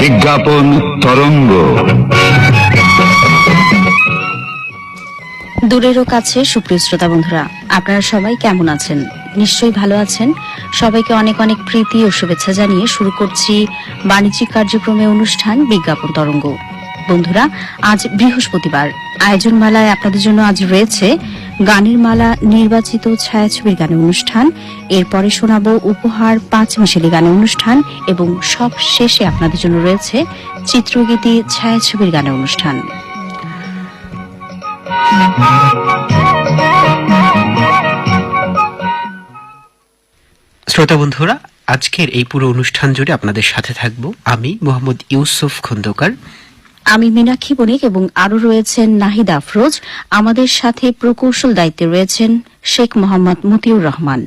বিজ্ঞাপন তরঙ্গ। দূরেরও কাছে সুপ্রিয় শ্রোতা বন্ধুরা, আপনারা সবাই কেমন আছেন? নিশ্চয়ই ভালো আছেন। সবাইকে অনেক অনেক প্রীতি ও শুভেচ্ছা জানিয়ে শুরু করছি বাণিজ্যিক কার্যক্রমে অনুষ্ঠান বিজ্ঞাপন তরঙ্গ। বন্ধুরা, আজ বৃহস্পতিবার। আয়োজন মালায় আপনাদের জন্য আজ রয়েছে গানের মালা, নির্বাচিত ছায়াছবির গানের অনুষ্ঠান, এরপরে শোনাবো উপহার, পাঁচ মিশেলি গানের অনুষ্ঠান এবং সব শেষে আপনাদের জন্য রয়েছে চিত্রগীতি ছায়াছবির গানের অনুষ্ঠান। শ্রোতা বন্ধুরা, আজকের এই পুরো অনুষ্ঠান জুড়ে আপনাদের সাথে থাকব আমি মোহাম্মদ ইউসুফ খন্দকার, আমি মীনাক্ষী বণিক এবং আরো রয়েছেন নাহিদ আফরোজ। আমাদের সাথে প্রকৌশল দায়িত্বে রয়েছেন শেখ মোহাম্মদ মতিউর রহমান।